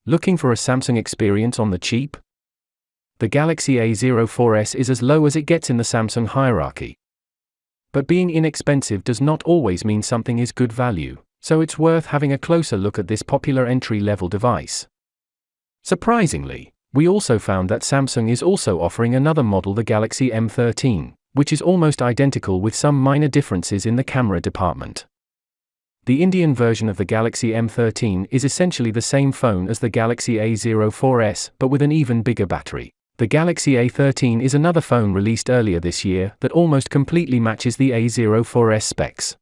Looking for a Samsung experience on the cheap? The Galaxy A04S is as low as it gets in the Samsung hierarchy. But being inexpensive does not always mean something is good value, so it's worth having a closer look at this popular entry-level device. Surprisingly, we also found that Samsung is also offering another model, the Galaxy M13, which is almost identical with some minor differences in the camera department. The Indian version of the Galaxy M13 is essentially the same phone as the Galaxy A04S, but with an even bigger battery. The Galaxy A13 is another phone released earlier this year that almost completely matches the A04S specs.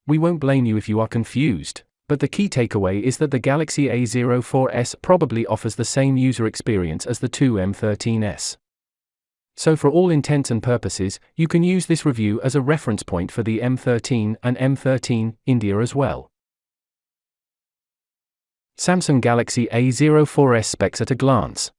We won't blame you if you are confused, but the key takeaway is that the Galaxy A04S probably offers the same user experience as the two M13s. So for all intents and purposes, you can use this review as a reference point for the M13 and M13 India as well. Samsung Galaxy A04S specs at a glance.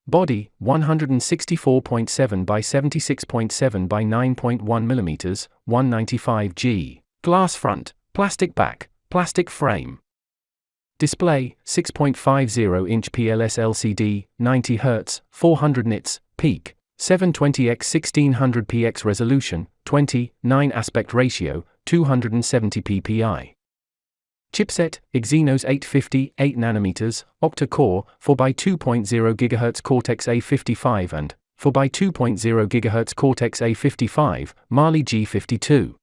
Body, 164.7 by 76.7 by 9.1 mm, 195G. Glass front, plastic back, plastic frame. Display, 6.50-inch PLS LCD, 90 Hz, 400 nits, peak. 720x1600px resolution, 20:9 aspect ratio, 270 ppi. Chipset, Exynos 850, 8nm, octa-core, 4x2.0 GHz Cortex A55 and 4x2.0 GHz Cortex A55, Mali G52.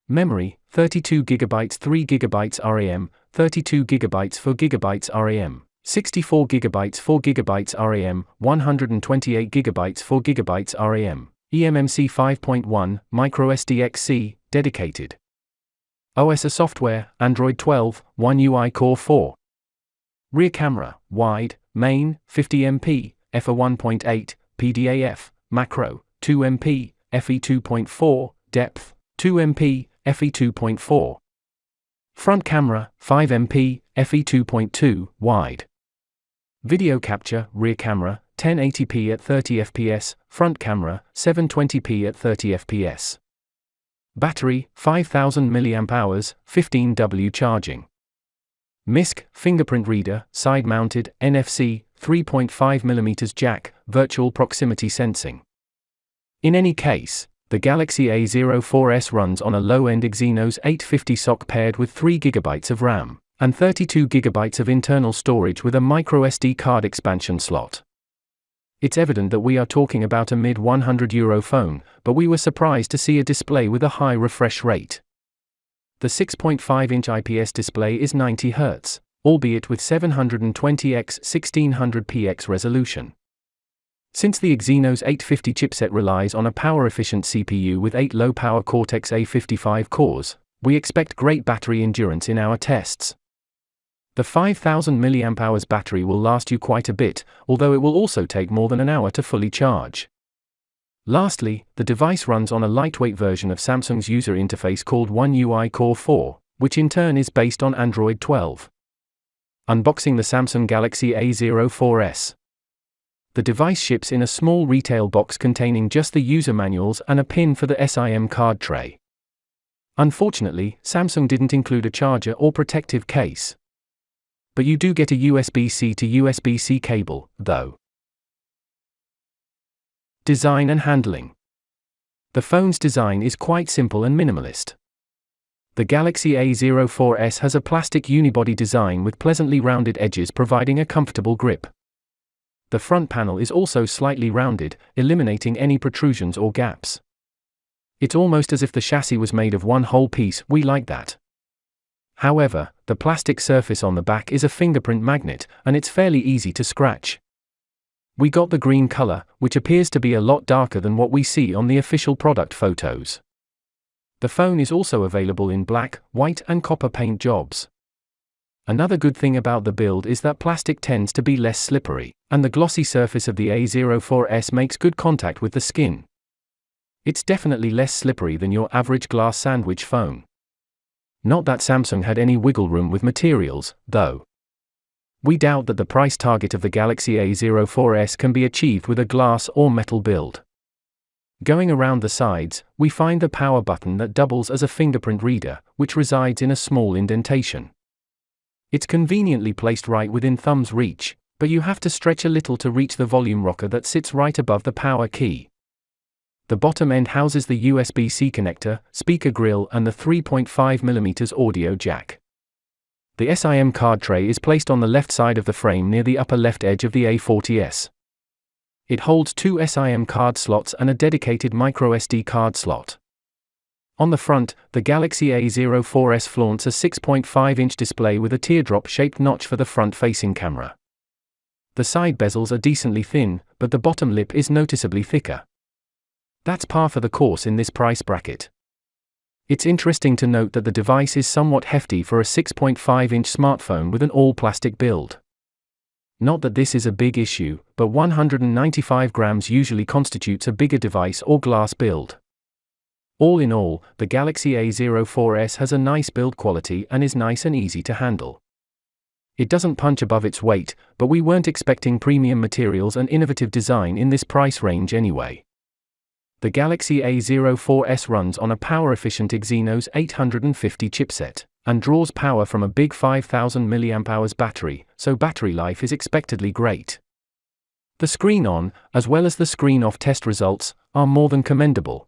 Memory, 32GB 3GB RAM, 32GB 4GB RAM. 64GB 4GB RAM, 128GB 4GB RAM, eMMC 5.1, microSD-XC, dedicated. OS software, Android 12, One UI Core 4. Rear camera, wide, main, 50MP, f1.8, PDAF, macro, 2MP, fe2.4, depth, 2MP, fe2.4. Front camera, 5MP, fe2.2, wide. Video capture, rear camera, 1080p at 30fps, front camera, 720p at 30fps. Battery, 5000 mAh, 15W charging. MISC, fingerprint reader, side-mounted, NFC, 3.5mm jack, virtual proximity sensing. In any case, the Galaxy A04S runs on a low-end Exynos 850 SoC paired with 3GB of RAM and 32GB of internal storage with a microSD card expansion slot. It's evident that we are talking about a mid-€100 phone, but we were surprised to see a display with a high refresh rate. The 6.5-inch IPS display is 90 Hz, albeit with 720x1600px resolution. Since the Exynos 850 chipset relies on a power-efficient CPU with 8 low-power Cortex A55 cores, we expect great battery endurance in our tests. The 5000 mAh battery will last you quite a bit, although it will also take more than an hour to fully charge. Lastly, the device runs on a lightweight version of Samsung's user interface called One UI Core 4, which in turn is based on Android 12. Unboxing the Samsung Galaxy A04S. The device ships in a small retail box containing just the user manuals and a pin for the SIM card tray. Unfortunately, Samsung didn't include a charger or protective case. But you do get a USB-C to USB-C cable, though. Design and handling. The phone's design is quite simple and minimalist. The Galaxy A04S has a plastic unibody design with pleasantly rounded edges providing a comfortable grip. The front panel is also slightly rounded, eliminating any protrusions or gaps. It's almost as if the chassis was made of one whole piece. We like that. However, the plastic surface on the back is a fingerprint magnet, and it's fairly easy to scratch. We got the green color, which appears to be a lot darker than what we see on the official product photos. The phone is also available in black, white, and copper paint jobs. Another good thing about the build is that plastic tends to be less slippery, and the glossy surface of the A04S makes good contact with the skin. It's definitely less slippery than your average glass sandwich phone. Not that Samsung had any wiggle room with materials, though. We doubt that the price target of the Galaxy A04S can be achieved with a glass or metal build. Going around the sides, we find the power button that doubles as a fingerprint reader, which resides in a small indentation. It's conveniently placed right within thumb's reach, but you have to stretch a little to reach the volume rocker that sits right above the power key. The bottom end houses the USB-C connector, speaker grill and the 3.5mm audio jack. The SIM card tray is placed on the left side of the frame near the upper left edge of the A04S. It holds 2 SIM card slots and a dedicated microSD card slot. On the front, the Galaxy A04S flaunts a 6.5-inch display with a teardrop-shaped notch for the front-facing camera. The side bezels are decently thin, but the bottom lip is noticeably thicker. That's par for the course in this price bracket. It's interesting to note that the device is somewhat hefty for a 6.5-inch smartphone with an all-plastic build. Not that this is a big issue, but 195 grams usually constitutes a bigger device or glass build. All in all, the Galaxy A04S has a nice build quality and is nice and easy to handle. It doesn't punch above its weight, but we weren't expecting premium materials and innovative design in this price range anyway. The Galaxy A04S runs on a power-efficient Exynos 850 chipset, and draws power from a big 5000 mAh battery, so battery life is expectedly great. The screen on, as well as the screen off test results, are more than commendable.